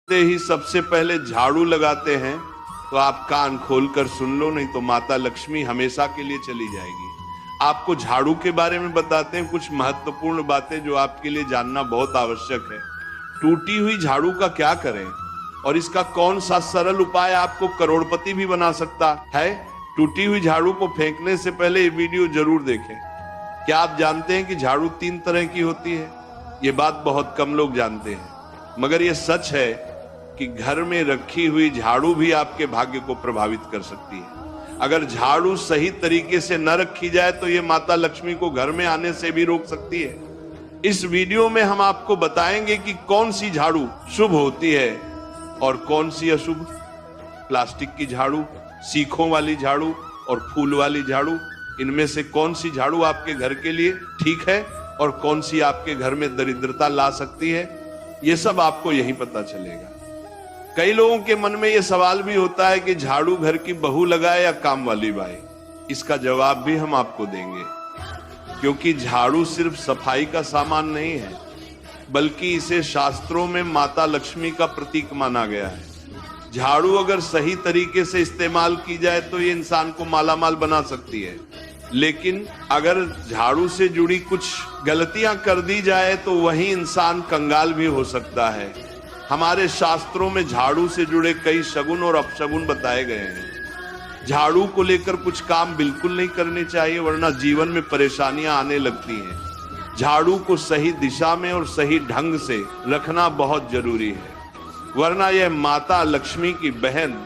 ही सबसे पहले झाड़ू लगाते हैं तो आप कान खोलकर सुन लो, नहीं तो माता लक्ष्मी हमेशा के लिए चली जाएगी। आपको झाड़ू के बारे में बताते हैं कुछ महत्वपूर्ण बातें जो आपके लिए जानना बहुत आवश्यक है। टूटी हुई झाड़ू का क्या करें और इसका कौन सा सरल उपाय आपको करोड़पति भी बना सकता है। टूटी हुई झाड़ू को फेंकने से पहले ये वीडियो जरूर देखें। क्या आप जानते हैं कि झाड़ू 3 तरह की होती है? ये बात बहुत कम लोग जानते हैं, मगर ये सच है कि घर में रखी हुई झाड़ू भी आपके भाग्य को प्रभावित कर सकती है। अगर झाड़ू सही तरीके से न रखी जाए तो ये माता लक्ष्मी को घर में आने से भी रोक सकती है। इस वीडियो में हम आपको बताएंगे कि कौन सी झाड़ू शुभ होती है और कौन सी अशुभ। प्लास्टिक की झाड़ू, सीखों वाली झाड़ू और फूल वाली झाड़ू, इनमें से कौन सी झाड़ू आपके घर के लिए ठीक है और कौन सी आपके घर में दरिद्रता ला सकती है, ये सब आपको यहीं पता चलेगा। कई लोगों के मन में यह सवाल भी होता है कि झाड़ू घर की बहू लगाए या काम वाली बाई। इसका जवाब भी हम आपको देंगे, क्योंकि झाड़ू सिर्फ सफाई का सामान नहीं है, बल्कि इसे शास्त्रों में माता लक्ष्मी का प्रतीक माना गया है। झाड़ू अगर सही तरीके से इस्तेमाल की जाए तो ये इंसान को मालामाल बना सकती है, लेकिन अगर झाड़ू से जुड़ी कुछ गलतियां कर दी जाए तो वही इंसान कंगाल भी हो सकता है। हमारे शास्त्रों में झाड़ू से जुड़े कई शगुन और अपशगुन बताए गए हैं। झाड़ू को लेकर कुछ काम बिल्कुल नहीं करने चाहिए, वरना जीवन में परेशानियां आने लगती हैं। झाड़ू को सही दिशा में और सही ढंग से रखना बहुत जरूरी है, वरना यह माता लक्ष्मी की बहन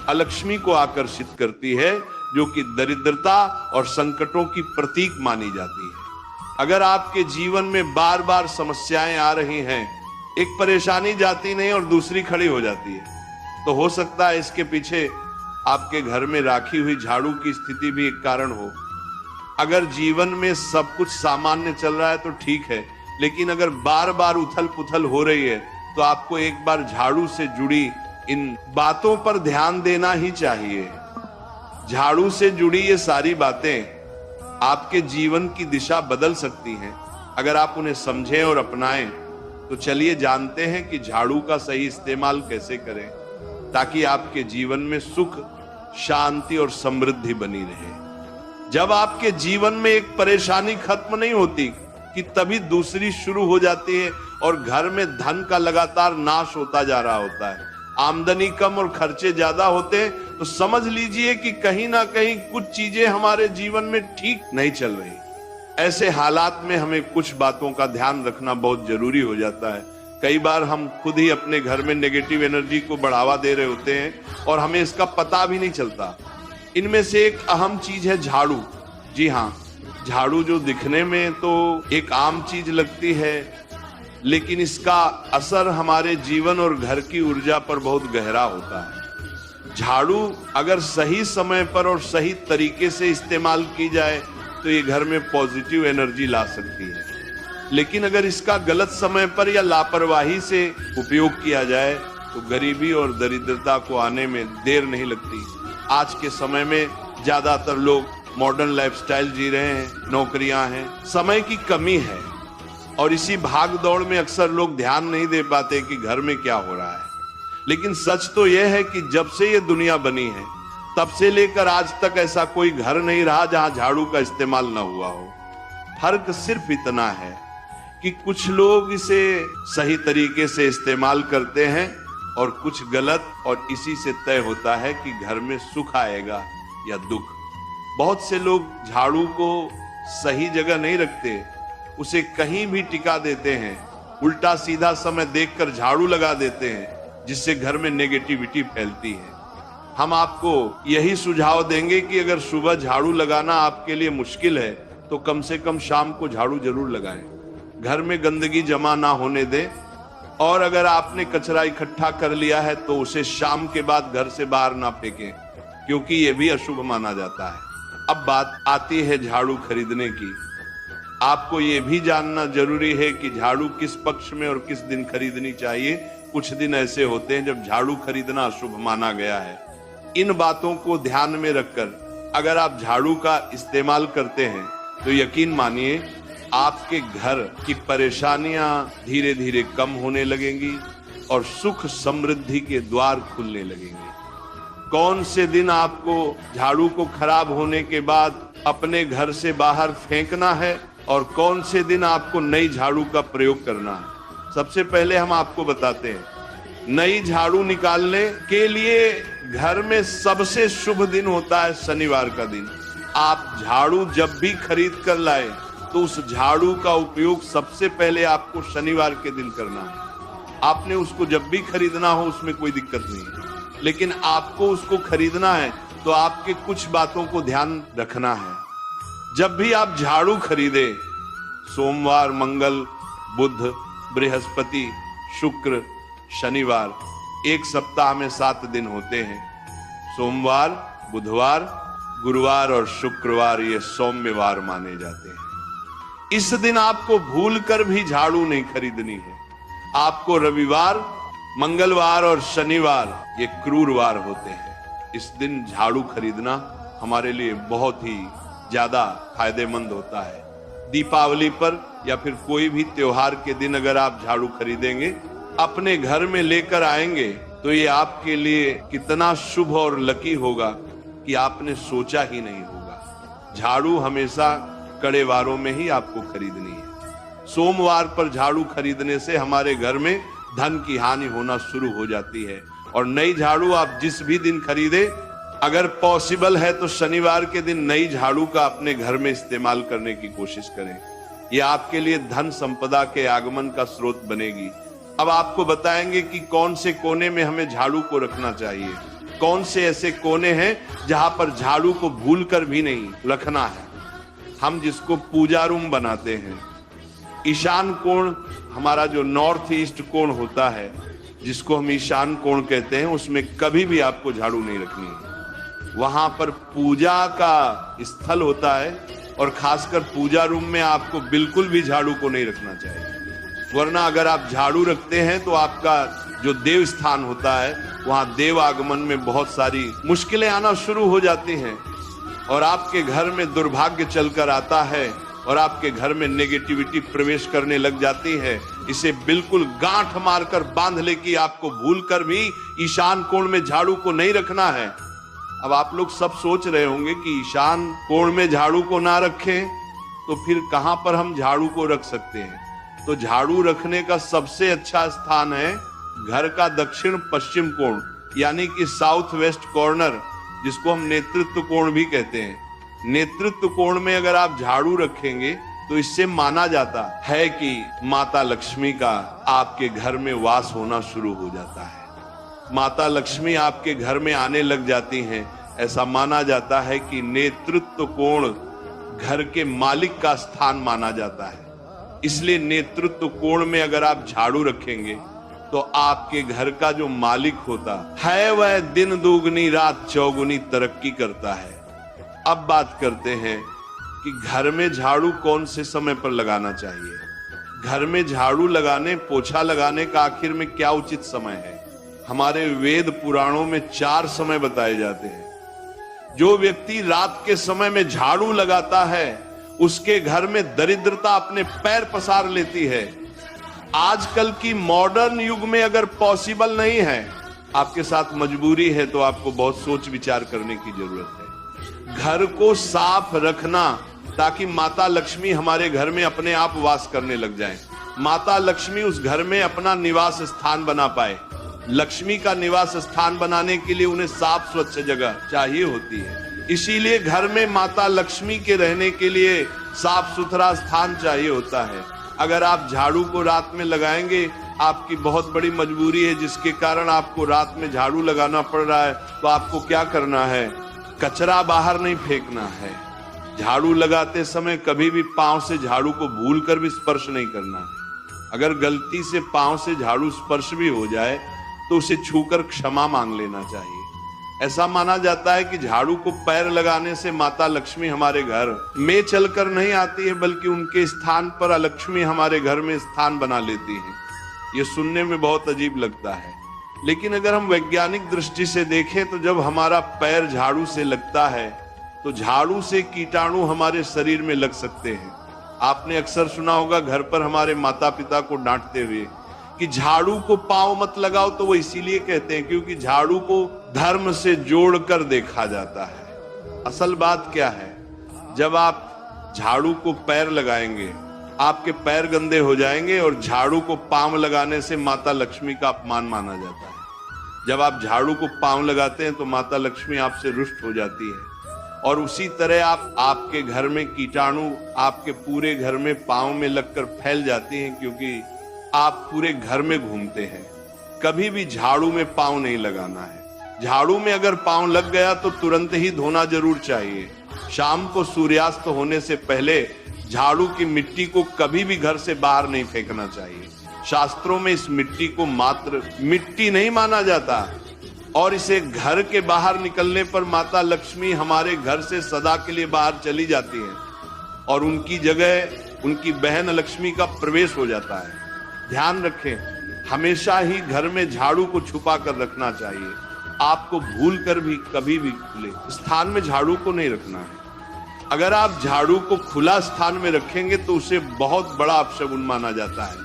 अलक्ष्मी को आकर्षित करती है, जो कि दरिद्रता और संकटों की प्रतीक मानी जाती है। अगर आपके जीवन में बार बार समस्याएं आ रही हैं, एक परेशानी जाती नहीं और दूसरी खड़ी हो जाती है, तो हो सकता है इसके पीछे आपके घर में राखी हुई झाड़ू की स्थिति भी एक कारण हो। अगर जीवन में सब कुछ सामान्य चल रहा है तो ठीक है, लेकिन अगर बार बार उथल पुथल हो रही है तो आपको एक बार झाड़ू से जुड़ी इन बातों पर ध्यान देना ही चाहिए। झाड़ू से जुड़ी ये सारी बातें आपके जीवन की दिशा बदल सकती हैं अगर आप उन्हें समझें और अपनाएं। तो चलिए जानते हैं कि झाड़ू का सही इस्तेमाल कैसे करें, ताकि आपके जीवन में सुख, शांति और समृद्धि बनी रहे। जब आपके जीवन में एक परेशानी खत्म नहीं होती कि तभी दूसरी शुरू हो जाती है और घर में धन का लगातार नाश होता जा रहा होता है। आमदनी कम और खर्चे ज्यादा होते हैं तो समझ लीजिए कि कहीं ना कहीं कुछ चीजें हमारे जीवन में ठीक नहीं चल रही। ऐसे हालात में हमें कुछ बातों का ध्यान रखना बहुत जरूरी हो जाता है। कई बार हम खुद ही अपने घर में नेगेटिव एनर्जी को बढ़ावा दे रहे होते हैं और हमें इसका पता भी नहीं चलता। इनमें से एक अहम चीज है झाड़ू। जी हाँ, झाड़ू जो दिखने में तो एक आम चीज लगती है, लेकिन इसका असर हमारे जीवन और घर की ऊर्जा पर बहुत गहरा होता है। झाड़ू अगर सही समय पर और सही तरीके से इस्तेमाल की जाए तो ये घर में पॉजिटिव एनर्जी ला सकती है, लेकिन अगर इसका गलत समय पर या लापरवाही से उपयोग किया जाए तो गरीबी और दरिद्रता को आने में देर नहीं लगती। आज के समय में ज्यादातर लोग मॉडर्न लाइफस्टाइल जी रहे हैं, नौकरियां हैं, समय की कमी है और इसी भाग दौड़ में अक्सर लोग ध्यान नहीं दे पाते कि घर में क्या हो रहा है। लेकिन सच तो यह है कि जब से ये दुनिया बनी है तब से लेकर आज तक ऐसा कोई घर नहीं रहा जहां झाड़ू का इस्तेमाल न हुआ हो। फर्क सिर्फ इतना है कि कुछ लोग इसे सही तरीके से इस्तेमाल करते हैं और कुछ गलत, और इसी से तय होता है कि घर में सुख आएगा या दुख। बहुत से लोग झाड़ू को सही जगह नहीं रखते, उसे कहीं भी टिका देते हैं, उल्टा सीधा समय देखकर झाड़ू लगा देते हैं, जिससे घर में नेगेटिविटी फैलती है। हम आपको यही सुझाव देंगे कि अगर सुबह झाड़ू लगाना आपके लिए मुश्किल है तो कम से कम शाम को झाड़ू जरूर लगाएं। घर में गंदगी जमा ना होने दें, और अगर आपने कचरा इकट्ठा कर लिया है तो उसे शाम के बाद घर से बाहर ना फेंकें, क्योंकि यह भी अशुभ माना जाता है। अब बात आती है झाड़ू खरीदने की। आपको यह भी जानना जरूरी है कि झाड़ू किस पक्ष में और किस दिन खरीदनी चाहिए। कुछ दिन ऐसे होते हैं जब झाड़ू खरीदना अशुभ माना गया है। इन बातों को ध्यान में रखकर अगर आप झाड़ू का इस्तेमाल करते हैं तो यकीन मानिए आपके घर की परेशानियां धीरे धीरे कम होने लगेंगी, और सुख समृद्धि के द्वार खुलने लगेंगे। कौन से दिन आपको झाड़ू को खराब होने के बाद अपने घर से बाहर फेंकना है और कौन से दिन आपको नई झाड़ू का प्रयोग करना है। सबसे पहले हम आपको बताते हैं, नई झाड़ू निकालने के लिए घर में सबसे शुभ दिन होता है शनिवार का दिन। आप झाड़ू जब भी खरीद कर लाए तो उस झाड़ू का उपयोग सबसे पहले आपको शनिवार के दिन करना है। आपने उसको जब भी खरीदना हो उसमें कोई दिक्कत नहीं है, लेकिन आपको उसको खरीदना है तो आपके कुछ बातों को ध्यान रखना है। जब भी आप झाड़ू खरीदे, सोमवार, मंगल, बुध, बृहस्पति, शुक्र, शनिवार, एक सप्ताह में 7 दिन होते हैं। सोमवार, बुधवार, गुरुवार और शुक्रवार ये सौम्यवार माने जाते हैं। इस दिन आपको भूलकर भी झाड़ू नहीं खरीदनी है। आपको रविवार, मंगलवार और शनिवार ये क्रूरवार होते हैं। इस दिन झाड़ू खरीदना हमारे लिए बहुत ही ज्यादा फायदेमंद होता है। दीपावली पर या फिर कोई भी त्योहार के दिन अगर आप झाड़ू खरीदेंगे, अपने घर में लेकर आएंगे तो ये आपके लिए कितना शुभ और लकी होगा कि आपने सोचा ही नहीं होगा। झाड़ू हमेशा कड़े वारों में ही आपको खरीदनी है। सोमवार पर झाड़ू खरीदने से हमारे घर में धन की हानि होना शुरू हो जाती है। और नई झाड़ू आप जिस भी दिन खरीदे, अगर पॉसिबल है तो शनिवार के दिन नई झाड़ू का अपने घर में इस्तेमाल करने की कोशिश करें। यह आपके लिए धन संपदा के आगमन का स्रोत बनेगी। अब आपको बताएंगे कि कौन से कोने में हमें झाड़ू को रखना चाहिए, कौन से ऐसे कोने हैं जहां पर झाड़ू को भूलकर भी नहीं रखना है। हम जिसको पूजा रूम बनाते हैं, ईशान कोण हमारा जो नॉर्थ ईस्ट कोण होता है, जिसको हम ईशान कोण कहते हैं, उसमें कभी भी आपको झाड़ू नहीं रखनी है। वहां पर पूजा का स्थल होता है और खासकर पूजा रूम में आपको बिल्कुल भी झाड़ू को नहीं रखना चाहिए। वरना अगर आप झाड़ू रखते हैं तो आपका जो देव स्थान होता है, वहां देव आगमन में बहुत सारी मुश्किलें आना शुरू हो जाती हैं और आपके घर में दुर्भाग्य चलकर आता है और आपके घर में नेगेटिविटी प्रवेश करने लग जाती है। इसे बिल्कुल गांठ मारकर बांध ले कि आपको भूलकर भी ईशान कोण में झाड़ू को नहीं रखना है। अब आप लोग सब सोच रहे होंगे कि ईशान कोण में झाड़ू को ना रखें तो फिर कहां पर हम झाड़ू को रख सकते हैं। तो झाड़ू रखने का सबसे अच्छा स्थान है घर का दक्षिण पश्चिम कोण, यानी कि साउथ वेस्ट कॉर्नर, जिसको हम नेतृत्व कोण भी कहते हैं। नेतृत्व कोण में अगर आप झाड़ू रखेंगे तो इससे माना जाता है कि माता लक्ष्मी का आपके घर में वास होना शुरू हो जाता है। माता लक्ष्मी आपके घर में आने लग जाती हैं। ऐसा माना जाता है कि नेतृत्व कोण घर के मालिक का स्थान माना जाता है। इसलिए नेतृत्व कोण में अगर आप झाड़ू रखेंगे तो आपके घर का जो मालिक होता है वह दिन दुगनी रात चौगुनी तरक्की करता है। अब बात करते हैं कि घर में झाड़ू कौन से समय पर लगाना चाहिए। घर में झाड़ू लगाने, पोछा लगाने का आखिर में क्या उचित समय है। हमारे वेद पुराणों में 4 समय बताए जाते हैं। जो व्यक्ति रात के समय में झाड़ू लगाता है उसके घर में दरिद्रता अपने पैर पसार लेती है। आजकल की मॉडर्न युग में अगर पॉसिबल नहीं है, आपके साथ मजबूरी है, तो आपको बहुत सोच विचार करने की जरूरत है। घर को साफ रखना ताकि माता लक्ष्मी हमारे घर में अपने आप वास करने लग जाएं। माता लक्ष्मी उस घर में अपना निवास स्थान बना पाए। लक्ष्मी का निवास स्थान बनाने के लिए उन्हें साफ स्वच्छ जगह चाहिए होती है। इसीलिए घर में माता लक्ष्मी के रहने के लिए साफ सुथरा स्थान चाहिए होता है। अगर आप झाड़ू को रात में लगाएंगे, आपकी बहुत बड़ी मजबूरी है जिसके कारण आपको रात में झाड़ू लगाना पड़ रहा है, तो आपको क्या करना है, कचरा बाहर नहीं फेंकना है। झाड़ू लगाते समय कभी भी पांव से झाड़ू को भूलकर भी स्पर्श नहीं करना है। अगर गलती से पांव से झाड़ू स्पर्श भी हो जाए तो उसे छूकर क्षमा मांग लेना चाहिए। ऐसा माना जाता है कि झाड़ू को पैर लगाने से माता लक्ष्मी हमारे घर में चलकर नहीं आती है, बल्कि उनके स्थान पर लक्ष्मी हमारे घर में स्थान बना लेती है। ये सुनने में बहुत अजीब लगता है, लेकिन अगर हम वैज्ञानिक दृष्टि से देखें तो जब हमारा पैर झाड़ू से लगता है तो झाड़ू से कीटाणु हमारे शरीर में लग सकते हैं। आपने अक्सर सुना होगा घर पर हमारे माता पिता को डांटते हुए कि झाड़ू को पांव मत लगाओ, तो वो इसीलिए कहते हैं क्योंकि झाड़ू को धर्म से जोड़कर देखा जाता है। असल बात क्या है, जब आप झाड़ू को पैर लगाएंगे, आपके पैर गंदे हो जाएंगे और झाड़ू को पांव लगाने से माता लक्ष्मी का अपमान माना जाता है। जब आप झाड़ू को पांव लगाते हैं तो माता लक्ष्मी आपसे रुष्ट हो जाती है। और उसी तरह आपके घर में कीटाणु आपके पूरे घर में पांव में लगकर फैल जाती हैं, क्योंकि आप पूरे घर में घूमते हैं। कभी भी झाड़ू में पांव नहीं लगाना है। झाड़ू में अगर पांव लग गया तो तुरंत ही धोना जरूर चाहिए। शाम को सूर्यास्त होने से पहले झाड़ू की मिट्टी को कभी भी घर से बाहर नहीं फेंकना चाहिए। शास्त्रों में इस मिट्टी को मात्र मिट्टी नहीं माना जाता, और इसे घर के बाहर निकलने पर माता लक्ष्मी हमारे घर से सदा के लिए बाहर चली जाती हैं और उनकी जगह उनकी बहन लक्ष्मी का प्रवेश हो जाता है। ध्यान रखें, हमेशा ही घर में झाड़ू को छुपा कर रखना चाहिए। आपको भूल कर भी कभी भी खुले स्थान में झाड़ू को नहीं रखना है। अगर आप झाड़ू को खुला स्थान में रखेंगे तो उसे बहुत बड़ा अपशगुन माना जाता है।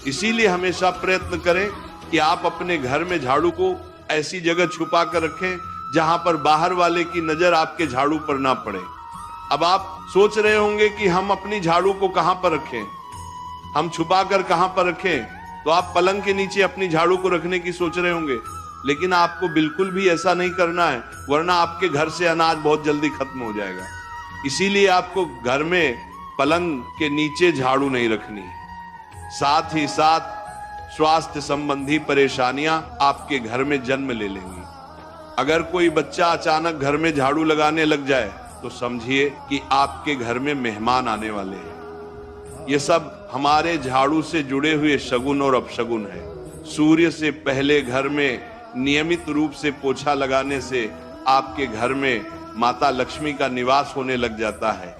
इसीलिए हमेशा प्रयत्न करें कि आप अपने घर में झाड़ू को ऐसी जगह छुपा कर रखें जहां पर बाहर वाले की नजर आपके झाड़ू पर ना पड़े। अब आप सोच रहे होंगे कि हम अपनी झाड़ू को कहां पर रखें, हम छुपा कर कहां पर रखें, तो आप पलंग के नीचे अपनी झाड़ू को रखने की सोच रहे होंगे, लेकिन आपको बिल्कुल भी ऐसा नहीं करना है, वरना आपके घर से अनाज बहुत जल्दी खत्म हो जाएगा। इसीलिए आपको घर में पलंग के नीचे झाड़ू नहीं रखनी है। साथ ही साथ स्वास्थ्य संबंधी परेशानियां आपके घर में जन्म ले लेंगी। अगर कोई बच्चा अचानक घर में झाड़ू लगाने लग जाए तो समझिए कि आपके घर में मेहमान आने वाले हैं। ये सब हमारे झाड़ू से जुड़े हुए शगुन और अपशगुन है। सूर्य से पहले घर में नियमित रूप से पोछा लगाने से आपके घर में माता लक्ष्मी का निवास होने लग जाता है।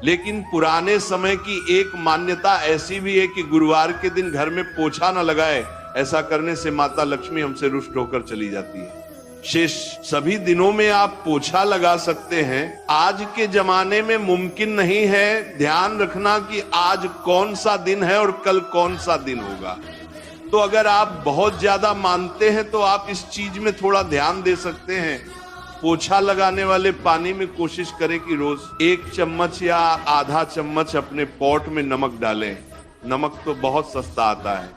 लेकिन पुराने समय की एक मान्यता ऐसी भी है कि गुरुवार के दिन घर में पोछा न लगाए, ऐसा करने से माता लक्ष्मी हमसे रुष्ट होकर चली जाती है। शेष सभी दिनों में आप पोछा लगा सकते हैं। आज के जमाने में मुमकिन नहीं है। ध्यान रखना कि आज कौन सा दिन है और कल कौन सा दिन होगा। तो अगर आप बहुत ज्यादा मानते हैं तो आप इस चीज में थोड़ा ध्यान दे सकते हैं। पोछा लगाने वाले पानी में कोशिश करें कि रोज 1 चम्मच या आधा चम्मच अपने पॉट में नमक डालें। नमक तो बहुत सस्ता आता है।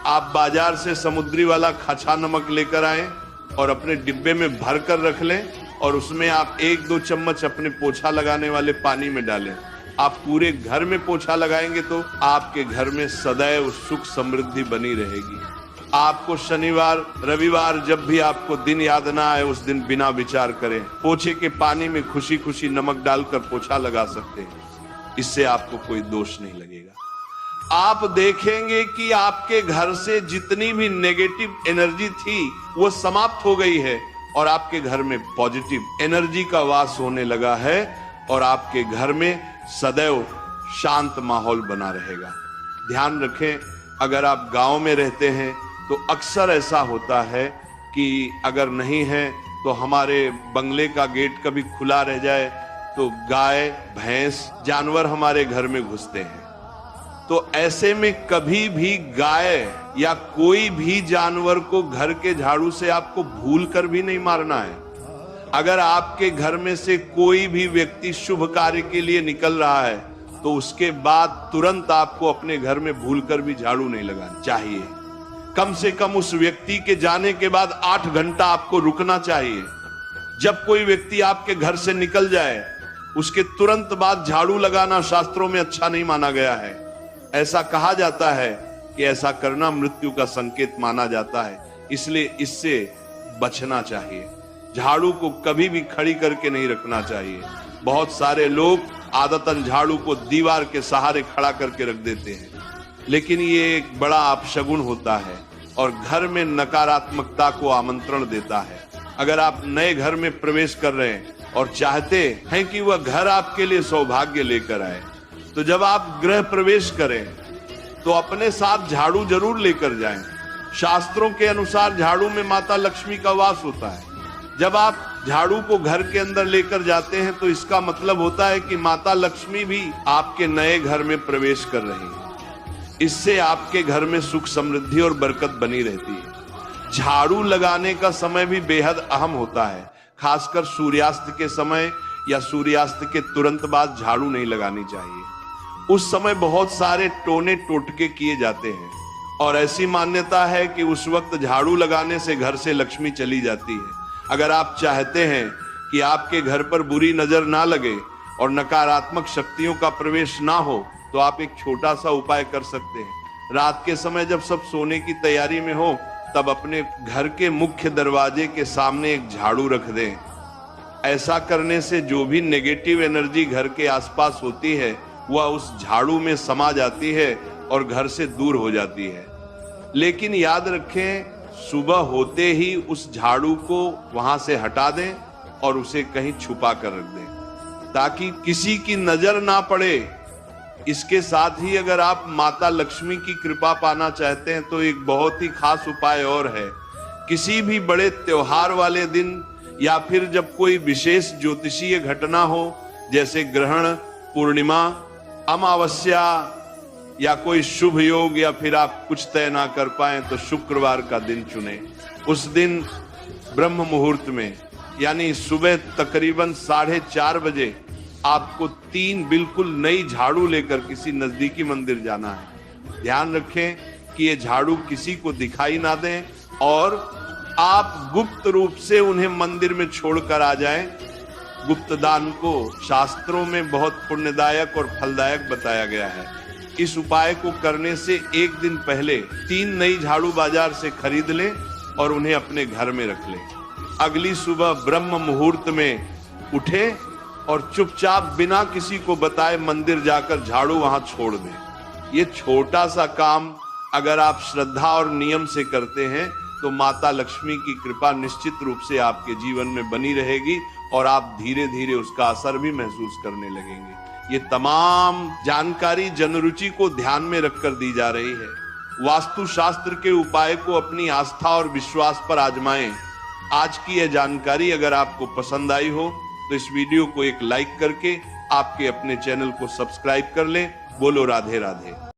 आप बाजार से समुद्री वाला खचा नमक लेकर आएं और अपने डिब्बे में भर कर रख लें और उसमें आप 1-2 चम्मच अपने पोछा लगाने वाले पानी में डालें। आप पूरे घर में पोछा लगाएंगे तो आपके घर में सदैव सुख समृद्धि बनी रहेगी। आपको शनिवार रविवार जब भी आपको दिन याद ना आए, उस दिन बिना विचार करें पोछे के पानी में खुशी खुशी नमक डालकर पोछा लगा सकते हैं। इससे आपको कोई दोष नहीं लगेगा। आप देखेंगे कि आपके घर से जितनी भी नेगेटिव एनर्जी थी वो समाप्त हो गई है और आपके घर में पॉजिटिव एनर्जी का वास होने लगा है और आपके घर में सदैव शांत माहौल बना रहेगा। ध्यान रखें, अगर आप गांव में रहते हैं तो अक्सर ऐसा होता है कि अगर नहीं है तो हमारे बंगले का गेट कभी खुला रह जाए तो गाय भैंस जानवर हमारे घर में घुसते हैं। तो ऐसे में कभी भी गाय या कोई भी जानवर को घर के झाड़ू से आपको भूल कर भी नहीं मारना है। अगर आपके घर में से कोई भी व्यक्ति शुभ कार्य के लिए निकल रहा है तो उसके बाद तुरंत आपको अपने घर में भूलकर भी झाड़ू नहीं लगाना चाहिए। कम से कम उस व्यक्ति के जाने के बाद 8 घंटा आपको रुकना चाहिए। जब कोई व्यक्ति आपके घर से निकल जाए उसके तुरंत बाद झाड़ू लगाना शास्त्रों में अच्छा नहीं माना गया है। ऐसा कहा जाता है कि ऐसा करना मृत्यु का संकेत माना जाता है, इसलिए इससे बचना चाहिए। झाड़ू को कभी भी खड़ी करके नहीं रखना चाहिए। बहुत सारे लोग आदतन झाड़ू को दीवार के सहारे खड़ा करके रख देते हैं, लेकिन ये एक बड़ा अपशगुन होता है और घर में नकारात्मकता को आमंत्रण देता है। अगर आप नए घर में प्रवेश कर रहे हैं और चाहते हैं कि वह घर आपके लिए सौभाग्य लेकर आए, तो जब आप गृह प्रवेश करें तो अपने साथ झाड़ू जरूर लेकर जाएं। शास्त्रों के अनुसार झाड़ू में माता लक्ष्मी का वास होता है। जब आप झाड़ू को घर के अंदर लेकर जाते हैं तो इसका मतलब होता है कि माता लक्ष्मी भी आपके नए घर में प्रवेश कर रही है। इससे आपके घर में सुख समृद्धि और बरकत बनी रहती है। झाड़ू लगाने का समय भी बेहद अहम होता है, खासकर सूर्यास्त के समय या सूर्यास्त के तुरंत बाद झाड़ू नहीं लगानी चाहिए। उस समय बहुत सारे टोने टोटके किए जाते हैं और ऐसी मान्यता है कि उस वक्त झाड़ू लगाने से घर से लक्ष्मी चली जाती है। अगर आप चाहते हैं कि आपके घर पर बुरी नजर ना लगे और नकारात्मक शक्तियों का प्रवेश ना हो, तो आप एक छोटा सा उपाय कर सकते हैं। रात के समय जब सब सोने की तैयारी में हो, तब अपने घर के मुख्य दरवाजे के सामने एक झाड़ू रख दें। ऐसा करने से जो भी नेगेटिव एनर्जी घर के आसपास होती है वह उस झाड़ू में समा जाती है और घर से दूर हो जाती है। लेकिन याद रखें, सुबह होते ही उस झाड़ू को वहां से हटा दें और उसे कहीं छुपा कर रख दें ताकि किसी की नजर ना पड़े। इसके साथ ही अगर आप माता लक्ष्मी की कृपा पाना चाहते हैं तो एक बहुत ही खास उपाय और है। किसी भी बड़े त्योहार वाले दिन या फिर जब कोई विशेष ज्योतिषीय घटना हो, जैसे ग्रहण, पूर्णिमा, अमावस्या या कोई शुभ योग, या फिर आप कुछ तय ना कर पाए तो शुक्रवार का दिन चुने। उस दिन ब्रह्म मुहूर्त में यानी सुबह तकरीबन 4:30 बजे आपको 3 बिल्कुल नई झाड़ू लेकर किसी नजदीकी मंदिर जाना है। ध्यान रखें कि ये झाड़ू किसी को दिखाई ना दें और आप गुप्त रूप से उन्हें मंदिर में छोड़कर आ जाएं। गुप्त दान को शास्त्रों में बहुत पुण्यदायक और फलदायक बताया गया है। इस उपाय को करने से एक दिन पहले 3 नई झाड़ू बाजार से खरीद लें और उन्हें अपने घर में रख लें। अगली सुबह ब्रह्म मुहूर्त में उठें और चुपचाप बिना किसी को बताए मंदिर जाकर झाड़ू वहां छोड़ दें। ये छोटा सा काम अगर आप श्रद्धा और नियम से करते हैं तो माता लक्ष्मी की कृपा निश्चित रूप से आपके जीवन में बनी रहेगी और आप धीरे धीरे उसका असर भी महसूस करने लगेंगे। ये तमाम जानकारी जनरुचि को ध्यान में रखकर दी जा रही है। वास्तु शास्त्र के उपाय को अपनी आस्था और विश्वास पर आजमाएं। आज की यह जानकारी अगर आपको पसंद आई हो तो इस वीडियो को एक लाइक करके आपके अपने चैनल को सब्सक्राइब कर लें। बोलो राधे राधे।